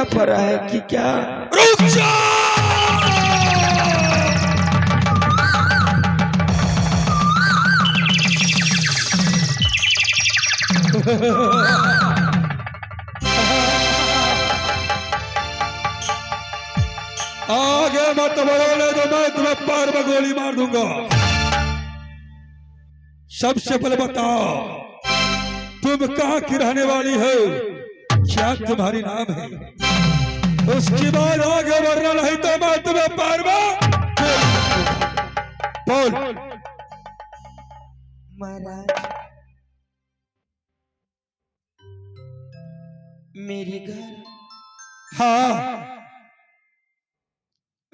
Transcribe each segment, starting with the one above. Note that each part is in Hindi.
पीछा पड़ा है कि क्या? रुक जा। आगे मत बढ़ो तो मैं तुम्हें पैर में गोली मार दूंगा। सबसे पहले बताओ तुम कहाँ की रहने वाली हो, क्या तुम्हारी नाम है? उसके बाद आगे बढ़ना, नहीं तो मैं तुम्हें पैर में बोल। महाराज, मेरी घर हाँ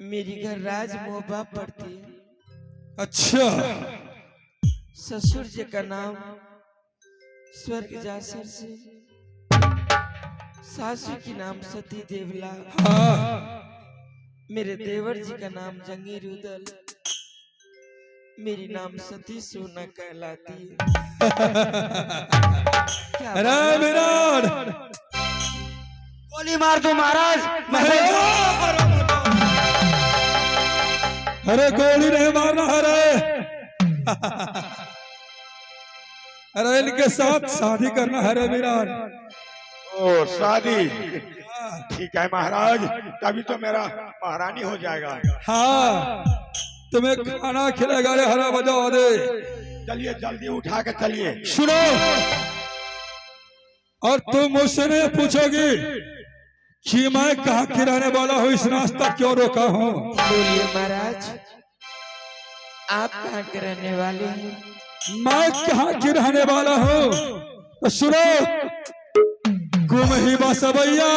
मेरी घर राज मोहबा पड़ती है। अच्छा, ससुर जी का नाम स्वर्ग जासर से, सासू की नाम सती देवला, हाँ मेरे देवर जी का नाम जंगी रुदल, मेरी नाम सती सोना कहलाती है। क्या अरे विराट, गोली मार दो महाराज। अरे गोली नहीं मारना है रे। अरे इनके साथ शादी करना है रे विराट। ओ शादी, ठीक है महाराज, तभी तो मेरा महारानी हो जाएगा। हाँ तुम्हें खाना खिलाएगा रे, हरा बजाओ दे। चलिए जल्दी उठा के चलिए। सुनो, और तुम मुझसे नहीं पूछोगी कि मैं कहाँ की रहने वाला हूँ, इस रास्ता क्यों रोका हूँ? बोलिए महाराज, आप कहाँ के रहने वाले हैं? मैं कहाँ की रहने वाला हूँ तो सुनो। गुम ही बसवैया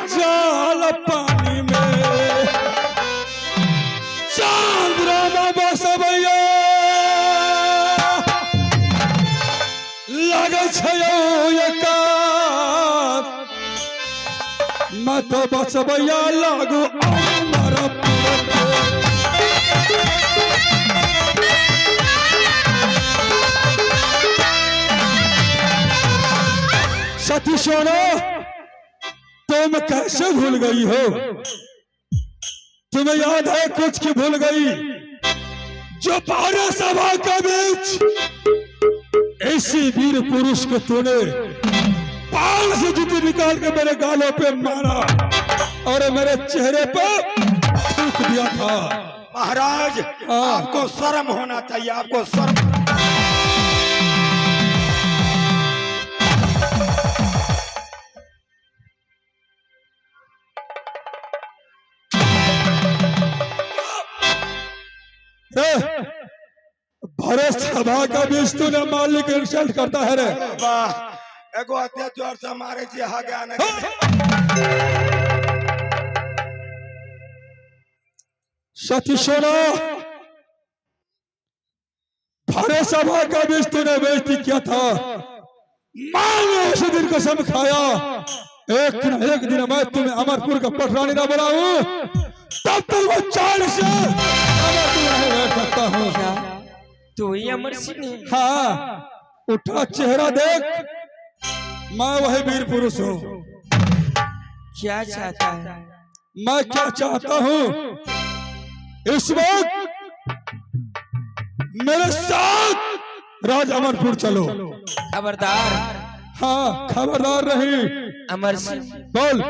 जाल पानी में, चांद्रमा बसवैया लगे मैं तो बसवैया लागू सती सोना, तुम कैसे भूल गई हो? तुम्हें याद है कुछ की भूल गई? जो बारह सभा के बीच ऐसी वीर पुरुष को तूने पाल से जूती निकाल के मेरे गालों पे मारा और मेरे चेहरे पर थूक दिया था। महाराज आपको शर्म होना चाहिए, आपको शर्म। भरत सभा का बीच तूने मालिक इंसल्ट करता है रे। वाह, एगो अत्याचार से हमारे जी आ गया ना। सती सोना, भरत सभा का बीच तूने बेइज्जती किया था। मानो उस दिन कसम खाया, एक न एक दिन मैं तुम्हें अमरपुर का पटरानी ना बनाऊं, तब तक वो चाल से अमरपुर नहीं बैठ सकता हूँ। क्या तू ही अमर सिंह है? हाँ, उठा चेहरा देख, मैं वही वीर पुरुष हूँ। क्या चाहता है? मैं क्या चाहता हूँ, इस वक्त मेरे साथ राज अमरपुर चलो। खबरदार। हाँ खबरदार रही। अमर सिंह, बोल।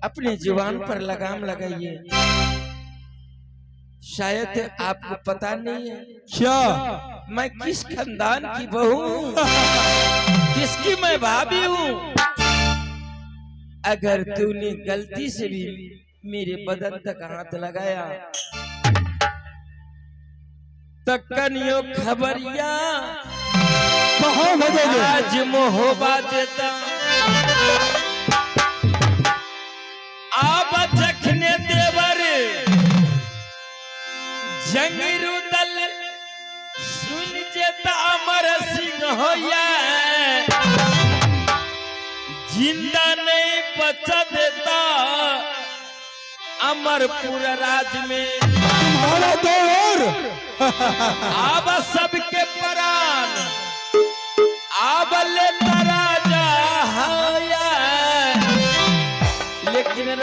अपने जुबान पर लगाम लगाइए। शायद आपको पता नहीं है क्या? मैं किस खानदान की बहू हूँ, किसकी मैं भाभी हूँ। अगर तूने गलती से भी मेरे बदन तक हाथ लगाया तो कनियो खबरिया आज मोहबा देता। आप जखने देवर जंगीरू दल सुन जेता अमर सिंह होया, जिंदा नहीं बचा देता अमरपुर राज में। तुम्हारा दौर आब सबके प्राण आब ले तारा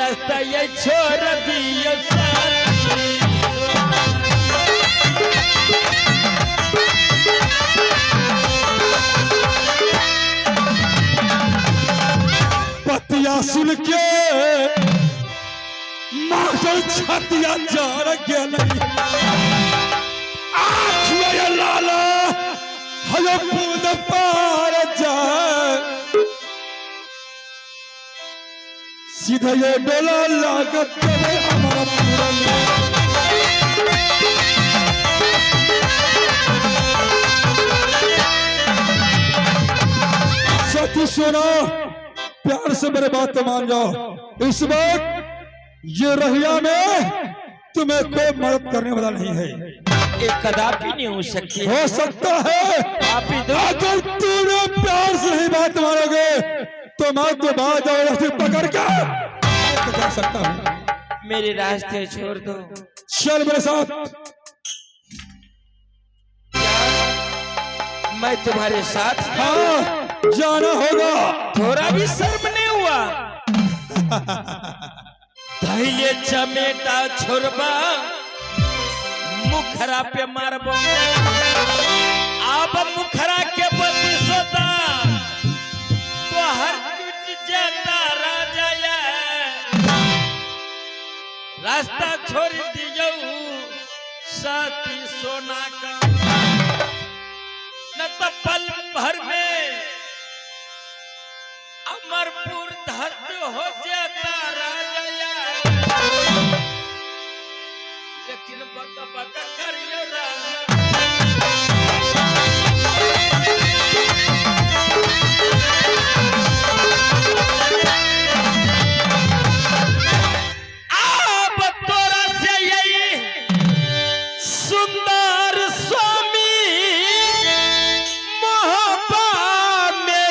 रास्ता ये छोड़ दियो साथी सोना। पतिया सुन के मास्टर छतिया जार गई, आँख में लाला हयो बूंद पार जाए, सीधा ये डोला लागत चले हमारा पूरन। सती सुनो, प्यार से मेरे बात मान जाओ। इस वक्त ये रहिया में तुम्हें कोई मदद करने वाला नहीं है। एक कदापि नहीं हो सकती। हो सकता है अगर तूने प्यार से ही बात मानोगे तो मैं तो बात जबरदस्ती पकड़ के जा सकता हूँ। मेरे रास्ते छोड़ दो। चल मेरे साथ। मैं तुम्हारे साथ। हाँ, जाना होगा। थोड़ा भी शर्म नहीं हुआ? धैर्य चमेटा छोड़बा, मुखरा पे मारबो। अब मुखरा के बदी सोता तो हर टूट जाता राजा या। रास्ता छोड़ दियो साथी सोना का, न तो पल भर में अमरपुर धरत हो जाता राजा या। लेकिन बता बता करियो राजा। अब तोरा से यही सुंदर स्वामी मोहब्बत में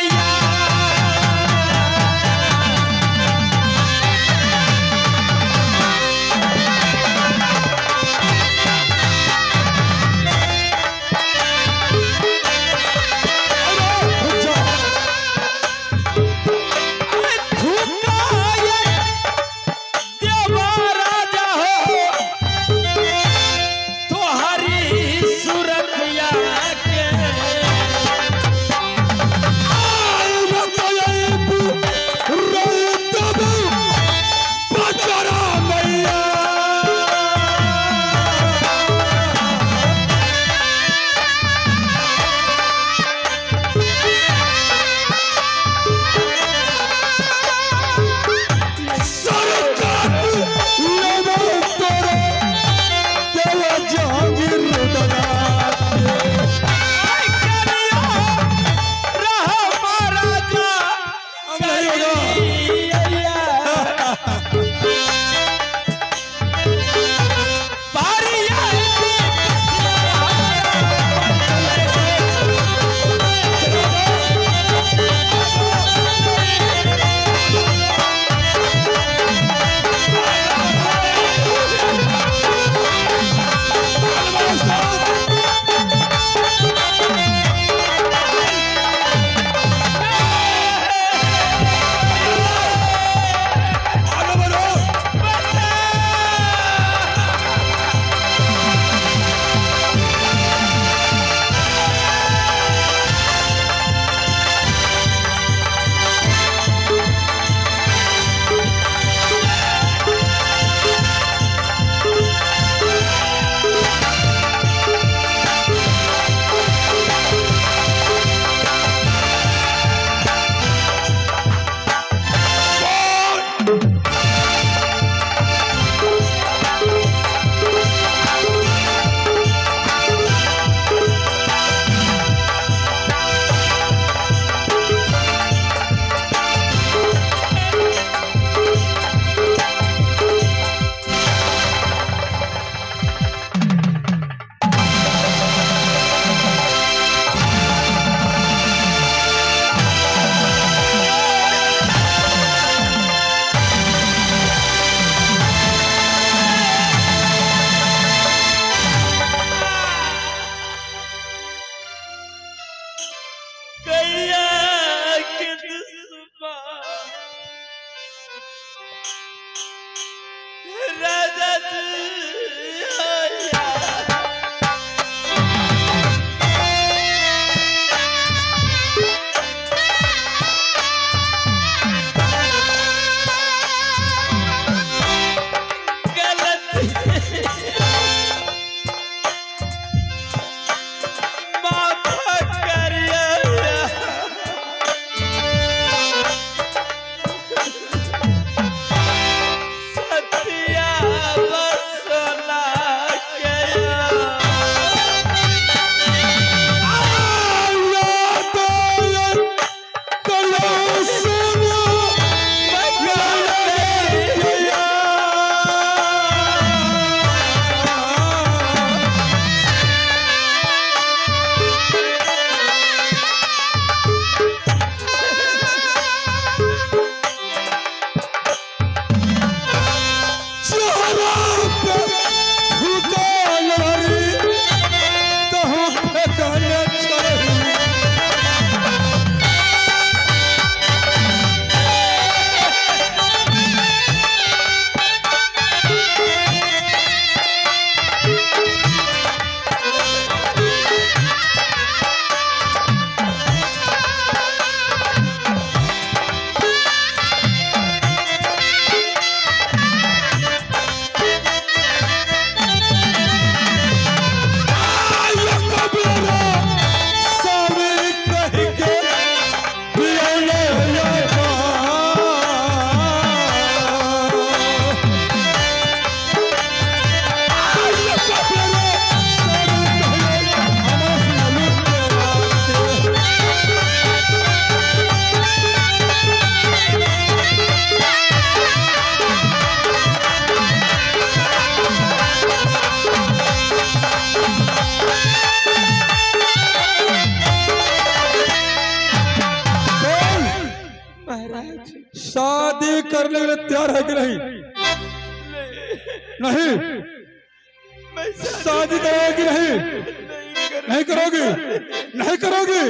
शादी करने के लिए तैयार है कि नहीं? नहीं। मैं शादी करोगे कि नहीं? नहीं करोगी? नहीं करोगी?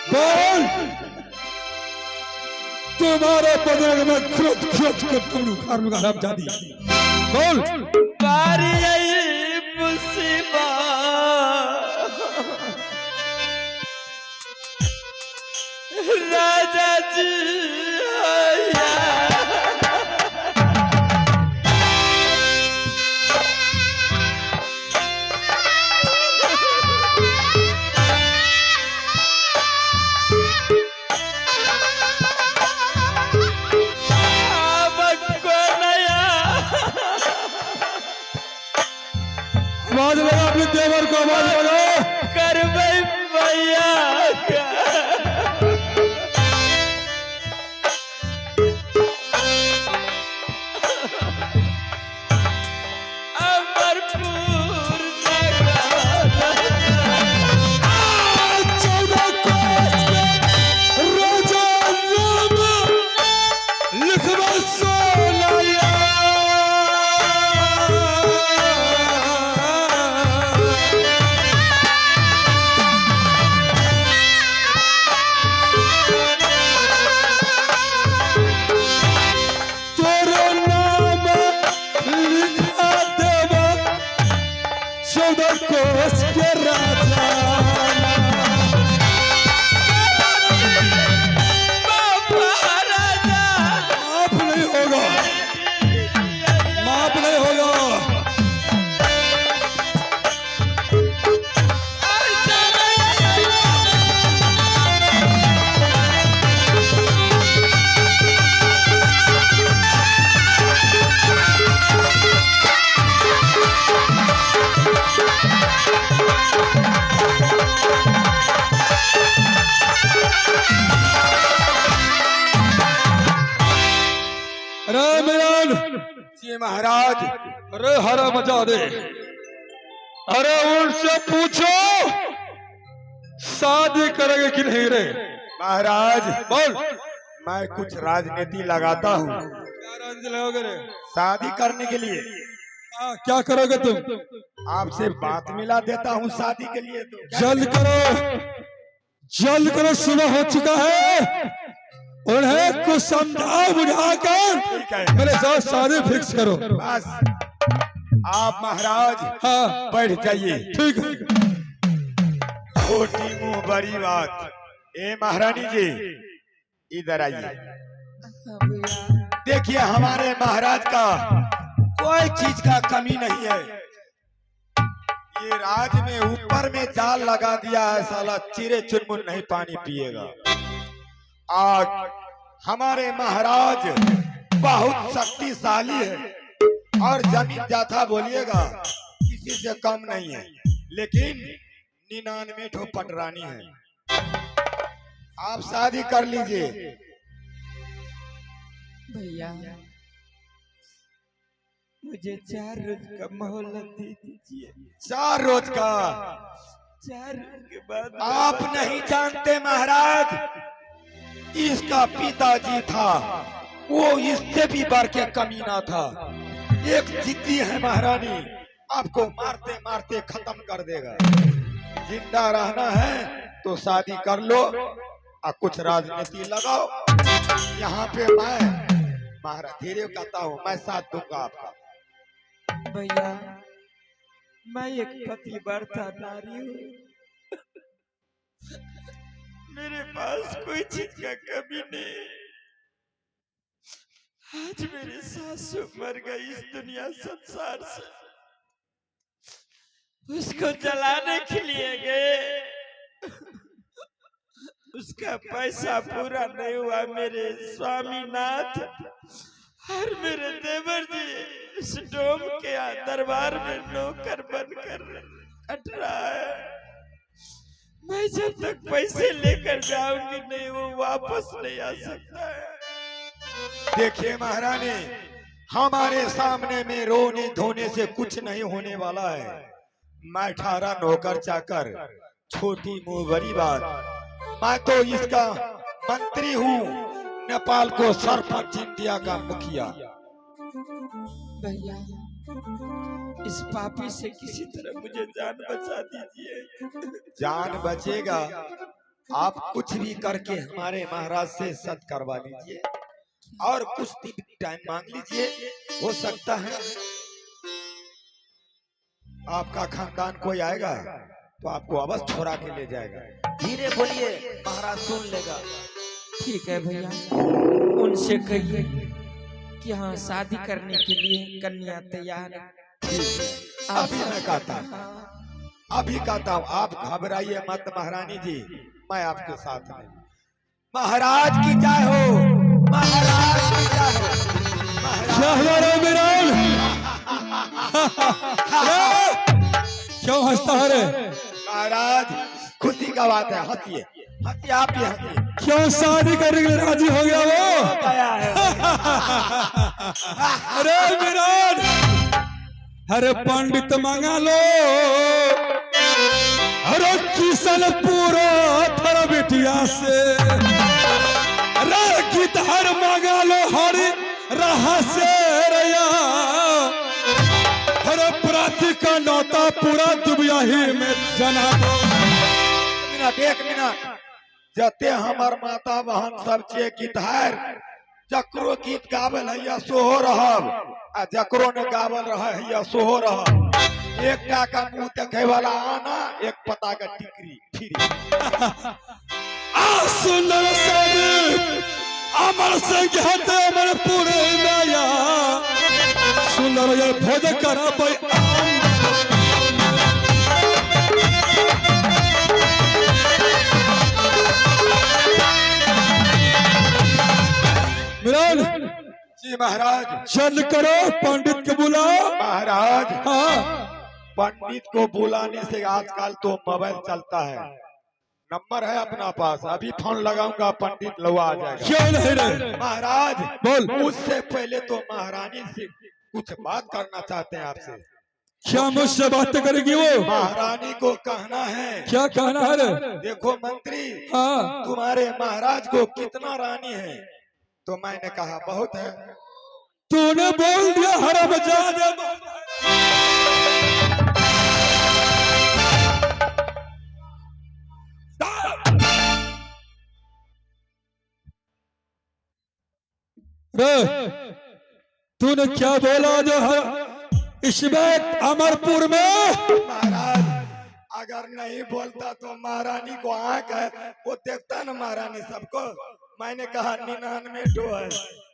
बोल। तुम्हारे बदले में खुद कर तुम घर में हराम जादी। बोल। बारी आई मुसीबत राजा जी आया। आवाज लगा अपने देवर को, आवाज लगा। कर भैया अमरपुर लिखवा सोनाया। जी महाराज। अरे हरा मचा दे। अरे उनसे पूछो शादी करेंगे कि नहीं रे? महाराज बोल। मैं कुछ राजनीति लगाता हूँ क्या राजनीति लगाओगे रे? शादी करने के लिए। क्या करोगे तुम? आपसे बात मिला देता हूँ शादी के लिए। तो जल्द करो, जल्द करो, सुबह हो चुका है। उन्हें कुछ समझा बुझाकर मेरे साथ शादी फिक्स करो। बस आप महाराज हाँ बैठ जाइए। ठीक है। छोटी मुंह बड़ी बात। ए महारानी जी इधर आइए। देखिए हमारे महाराज का कोई चीज का कमी नहीं है। ये राज में ऊपर में जाल लगा दिया है, साला चिरे चुनमुन नहीं पानी पिएगा। आज हमारे महाराज बहुत शक्तिशाली है और जमीन जाथा बोलिएगा किसी से कम नहीं है, लेकिन 99 ठो पटरानी है। आप शादी कर लीजिए। भैया मुझे 4 रोज का मोहलत दे दीजिए। 4 रोज का? 4 रोज के बाद आप नहीं जानते महाराज, इसका पिताजी था वो इससे भी बढ़ के कमीना था। एक जिद्दी है महारानी, आपको मारते मारते खत्म कर देगा। जिंदा रहना है तो शादी कर लो और कुछ राजनीति लगाओ। यहाँ पे मैं महाराज धीरे कहता हूँ, मैं साथ दूंगा आपका। भैया मैं एक पतिव्रता नारी हूँ, मेरे पास कोई चीज का कमी नहीं। आज मेरी सासू मर गई इस दुनिया संसार से, उसको जलाने के लिए गए, उसका पैसा पूरा नहीं हुआ। मेरे स्वामीनाथ और मेरे देवर जी इस डोम के दरबार में नौकर बनकर कट रहा है। मैं जब तक पैसे लेकर जाऊंगी नहीं वो वापस नहीं आ सकता है। देखिए महारानी, हमारे सामने में रोने धोने से कुछ नहीं होने वाला है। मैं 18 नौकर चाकर, छोटी मुंह बड़ी बात। मैं तो इसका मंत्री हूँ, नेपाल को सरपंच, इंडिया का मुखिया। भैया इस पापी से किसी तरह मुझे जान बचा दीजिए। जान बचेगा, आप कुछ भी करके हमारे महाराज से सत करवा लीजिए और कुछ दिन टाइम मांग लीजिए। हो सकता है आपका खानदान कोई आएगा तो आपको अवश्य छोड़ा के ले जाएगा। धीरे बोलिए, महाराज सुन लेगा। ठीक है भैया, उनसे कहिए कि हाँ शादी करने के लिए कन्या तैयार है। अभी मैं कहता हूँ, अभी कहता हूँ, आप घबराइए मत महारानी जी, मैं आपके साथ हूँ। महाराज की जय हो, महाराज की जय हो। मिरान क्यों हंसता है रे? महाराज खुशी का बात है, हंसिए हंसिए, आप ही हंसिए। क्यों शादी करने के लिए राजी हो गया वो? गया है। अरे मिरान, अरे पंडित मंगा लो, अरे किशन पूरा थर बिटिया से, अरे गिटार मंगा लो हरी रहा से रया, अरे प्राति का नौता पूरा दुबिया ही में जना दो। एक मिनट, जते हमर माता बहन सब छे गिटार, जकरो गीत गावल है या सोहो रहब, आ जकरो ने गावल रहा है या सोहो रहब। एक का मुंह देखे वाला आना, एक पता का टिकरी फिरी। आ सुंदर सद अमर संग हते अमर पूरे नया, सुंदर ये भोज करा भाई। मिरान जी महाराज। चल करो, पंडित के बुलाओ। महाराज हाँ, पंडित को बुलाने से आजकल तो मोबाइल चलता है, नंबर है अपना पास, अभी फोन लगाऊंगा पंडित लोग आ जाएगा। क्यों नहीं रे? महाराज बोल। उससे पहले तो महारानी से कुछ बात करना चाहते हैं आपसे। क्या मुझसे बात करेगी वो? महारानी को कहना है। क्या कहना है रे? देखो मंत्री, हाँ, तुम्हारे महाराज को कितना रानी है? तो मैंने कहा बहुत है। तूने बोल दिया हरम जादे। रे तूने क्या बोला जो है इसमें अमरपुर में? महाराज अगर नहीं बोलता तो महारानी को आंख है, वो देखता ना महारानी सबको। मैंने कहा 99 ठो है,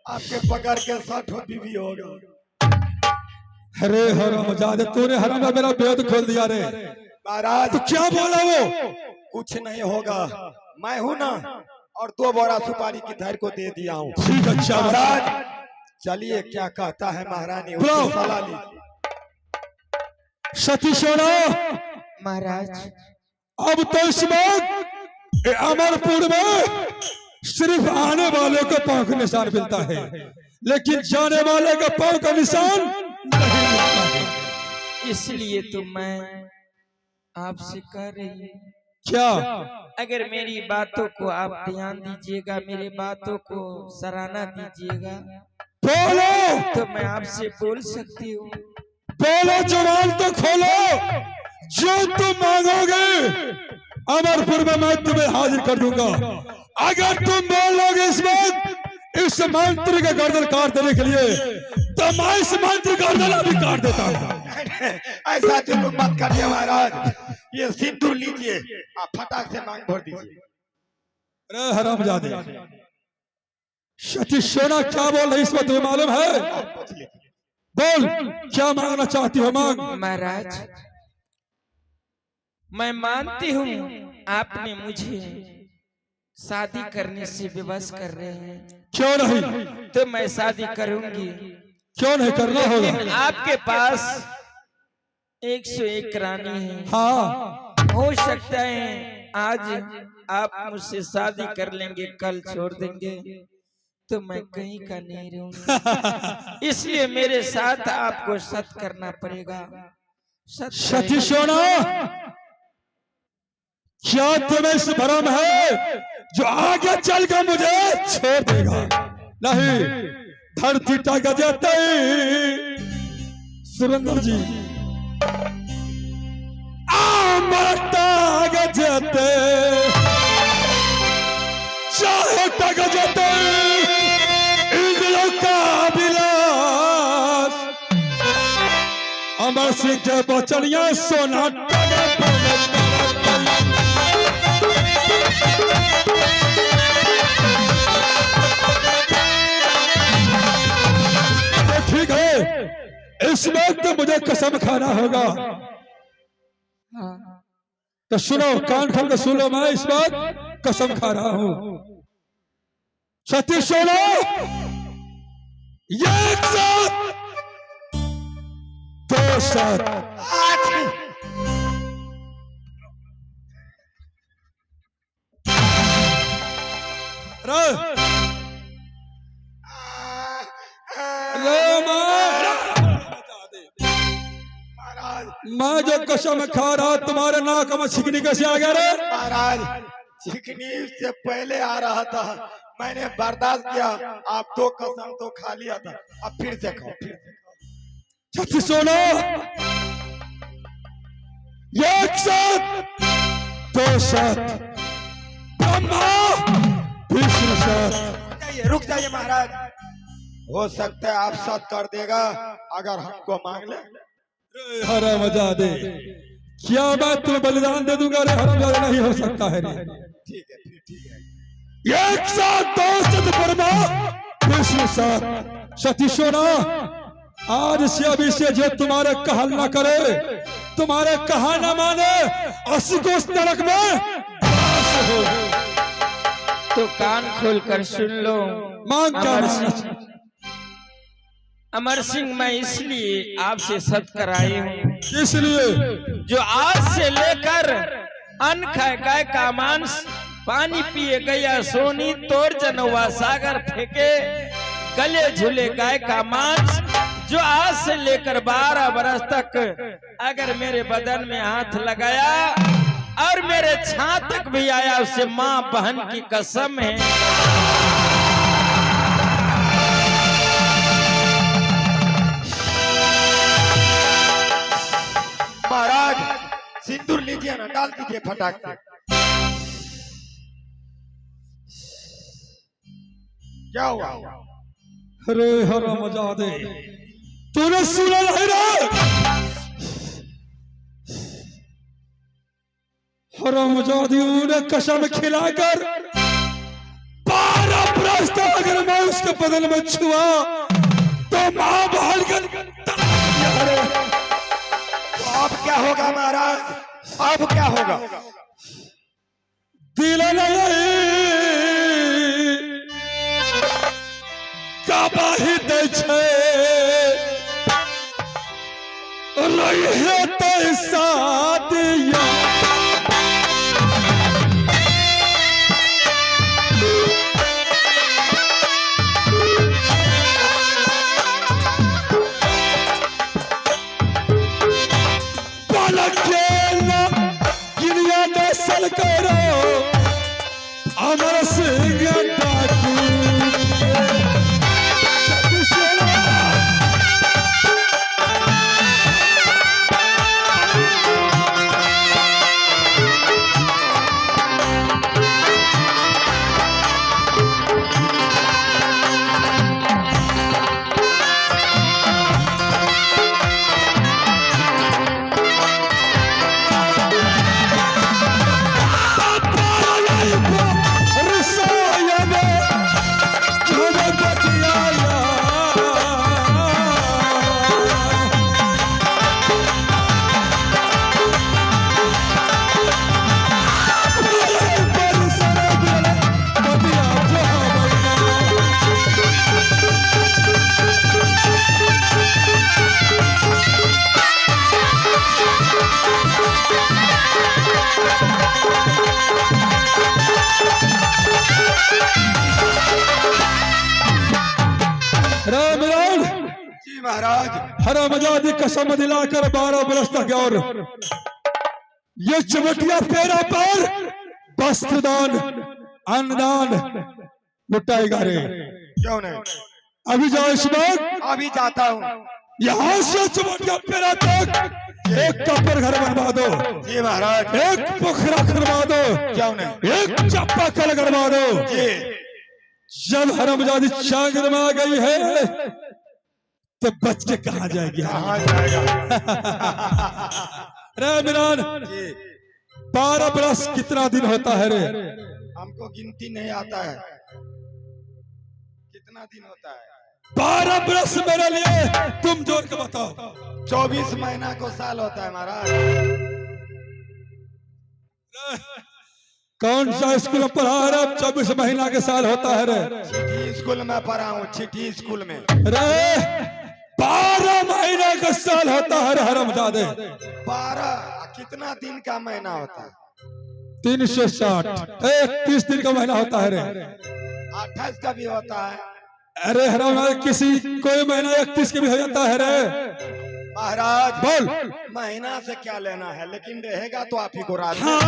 आपके पकड़ के 100 बीवी होगा। अरे हरम जादे, तूने हरम में मेरा वेद खोल दिया रे। महाराज तो क्या बोला वो? कुछ नहीं होगा, मैं हूं ना, और 2 बोरा सुपारी की धैर्य को दे दिया हूँ। ठीक, अच्छा महाराज चलिए, क्या कहता है महारानी, उसकी सलाह लीजिए। सती सोना महाराज, अब तो इस वक्त अमरपुर में सिर्फ आने वाले को पांव का निशान मिलता है, लेकिन जाने वाले का पांव का निशान नहीं मिलता है। इसलिए तो मैं आपसे कह रही हूँ, क्या? अगर मेरी बातों को आप ध्यान दीजिएगा, मेरी बातों को सराहना दीजिएगा, बोलो, तो मैं आपसे बोल सकती हूँ। बोलो, जवान तो खोलो, जो तुम मांगोगे अमरपुर में मैं तुम्हें हाजिर कर दूंगा। अगर तुम बोलोगे इस वक्त इस मंत्री का गर्दन काट देने के लिए, तो मैं इस मंत्री का गर्दन अभी काट देता हूँ। ऐसा जुल्म मत करिए महाराज, ये सिंदूर लीजिए, आप फटाक से मांग भर दीजिए। अरे हरामजादे, सती सोना क्या बोल रही इस वक्त तुम्हें मालूम है? बोल, क्या मांगना चाहती हो? मांग। महाराज, मैं मानती हूँ आपने मुझे शादी करने से विवश कर रहे हैं। क्यों नहीं? तो मैं शादी करूंगी। क्यों नहीं करना होगा? लेकिन आपके पास 101 रानी है। हाँ, हो सकता है आज आप मुझसे शादी कर लेंगे, कल छोड़ देंगे, तो मैं कहीं का नहीं रहूंगा, इसलिए मेरे साथ आपको सत्य करना पड़ेगा। सती सोना, क्या तुम्हें इस भ्रम है जो आगे चलकर मुझे छोड़ देगा? नहीं, धरती टग जाते सुरेंद्र जी, टग जाते, चाहे टग जाते इंद्रियों का विलास, अमर सिंह के बचनिया सोना ठीक है, इस वक्त मुझे कसम खाना होगा। तो सुनो, कान खोल के सुनो, मैं इस वक्त कसम खा रहा हूं। सती सोना, एक साथ दो साथ मैं जो कसम खा रहा, तुम्हारे नाक में छिकनी कैसे आ गया रे? महाराज, चिकनी से पहले आ रहा था, मैंने बर्दाश्त किया। आप दो कसम तो खा लिया था, अब फिर से खाओ, फिर से खाओ। सती सोना, एक साथ दो साथ, ब्रह्मा विष्णु साथ। रुक जाइए महाराज, हो सकता है आप सत कर देगा अगर हमको मांग ले। हराम जादे, क्या मैं तुम्हें बलिदान दे दूंगा? रे हराम जादे, नहीं हो सकता है रे। ठीक है, ठीक है। एक साथ दो साथ, ब्रह्मा विष्णु साथ। सती सोना, आज से अभी से जो तुम्हारे कहल ना करे, तुम्हारे कहा ना माने, 80 कोस नरक में वास हो। तो कान खोलकर सुन लो। मांग क्या मांग? अमर सिंह, मैं इसलिए आपसे सत्य कराई हूँ, इसलिए जो आज से लेकर अन्न खाए गाय का मांस, पानी पिए गया सोनी, तोड़ जनवा सागर फेंके गले झूले गाय का मांस, जो आज से लेकर 12 बरस तक अगर मेरे बदन में हाथ लगाया और मेरे छां तक भी आया, उससे माँ बहन की कसम है। महाराज, सिंदूर लीजिए ना, डाल दीजिए फटाक से। क्या हुआ? अरे हराम जादे, तूने सुना नहीं रे? हराम जादे, उन्हें कसम खिलाकर 12 बरस तक अगर मैं उसके बदन में छुआ तो मां बहन कर। अब क्या होगा महाराज, अब क्या होगा? दिल नहीं गवाही दै छै, रहे तो सादिया। करो अमर सिंह डाकू, सती सोना। राम राम। जी महाराज। हरामजादी कसम दिलाकर 12 बरस तक और ये चमटिया पेरा पर वस्त्रदान अन्नदान लुटाएगा रे। क्यों नहीं? अभी जाओ इस बात, अभी जाता हूँ। यहाँ से चमटिया पेरा तक एक कपर घर बनवा दो। जी महाराज। एक पोखरा खनवा दो। क्यों नहीं? एक चापा कल गड़वा दो। जी। जब हरामजादी चांगरमा गई है तो बच के कहाँ जाएगी? कहाँ जाएगा? रे मिरान, जी। 12 बरस कितना दिन होता है रे? हमको गिनती नहीं आता है कितना दिन होता है। 12 बरस मेरे लिए तुम जोड़ के बताओ। 24 महीना को साल होता है महाराज। कौन सा स्कूल में पढ़ा रे? 24 महीना के साल होता है रे? चिट्ठी स्कूल में पढ़ा हूँ, चिट्ठी स्कूल में। रे 12 महीना का साल होता है रे हरामजादे। 12 कितना दिन का महीना होता है? 360 31 दिन का महीना होता है रे। 28 का भी होता है। अरे हरामजादे, किसी कोई महीना 31 के भी हो जाता है रे। महाराज बोल। महीना से क्या लेना है, लेकिन रहेगा तो आप ही को राज। हाँ,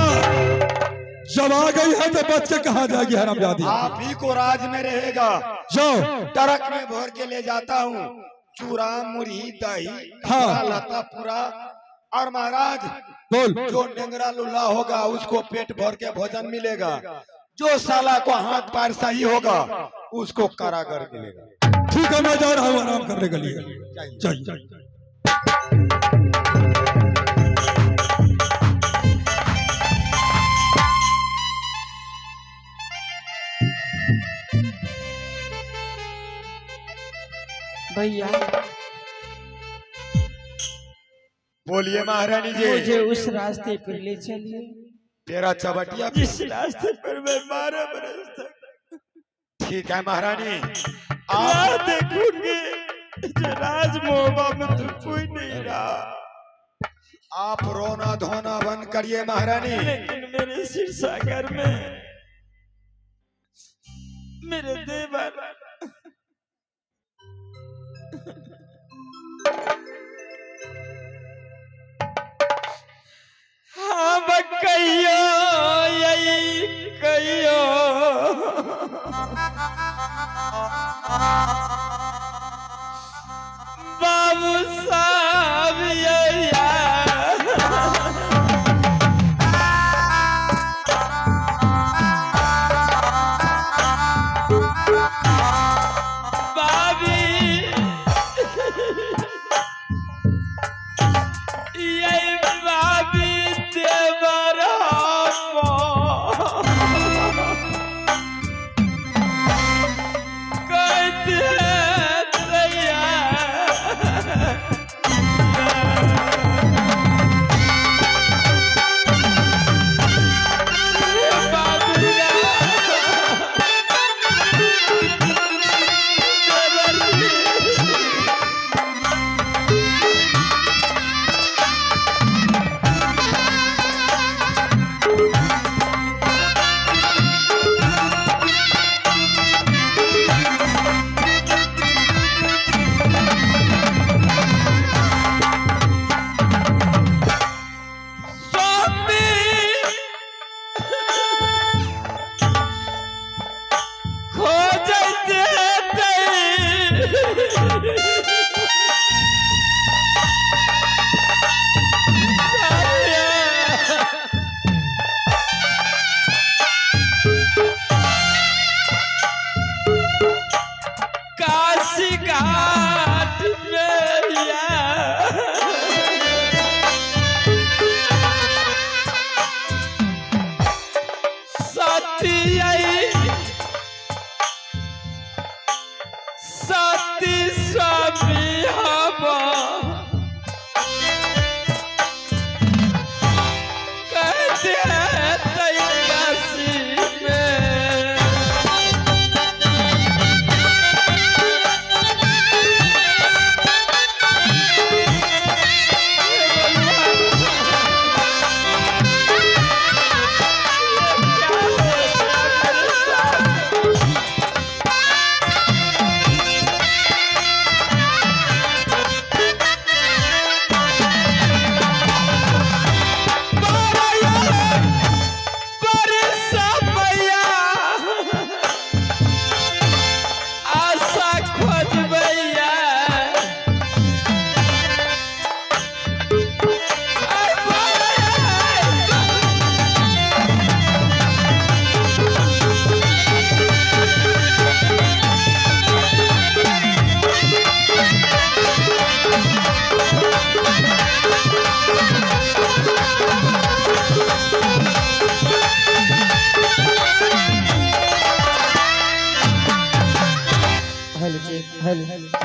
जब आ गई है तो बच के कहाँ जाएगी हरामजादी? आप ही को राज में रहेगा। जाओ। ट्रक में भर के ले जाता हूँ, चूरा मुरही दही हाँ। लता पूरा। और महाराज बोल। जो नेंगरा लुल्ला होगा उसको पेट भर के भोजन मिलेगा। जो साला को हाथ पैर सही होगा उसको कारागर मिलेगा। ठीक है, मैं जा रहा हूँ आराम करने के लिए। चाहिए। भैया बोलिए महारानी जी। मुझे उस रास्ते पर ले चलिए तेरा चबटिया पे। जिस रास्ते पर मैं 12 बरस तक ठीक है महारानी। राह देखूंगी, जो राज मोहब्बा में तो कोई नहीं रहा। आप रोना धोना बंद करिए महारानी। लेकिन मेरे सिर सागर में मेरे देवर हाँ बकैयो यही कहियो बाबू साहब यैया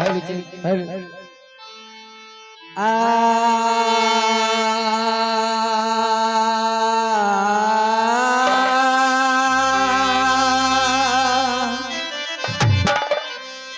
है विजय है आ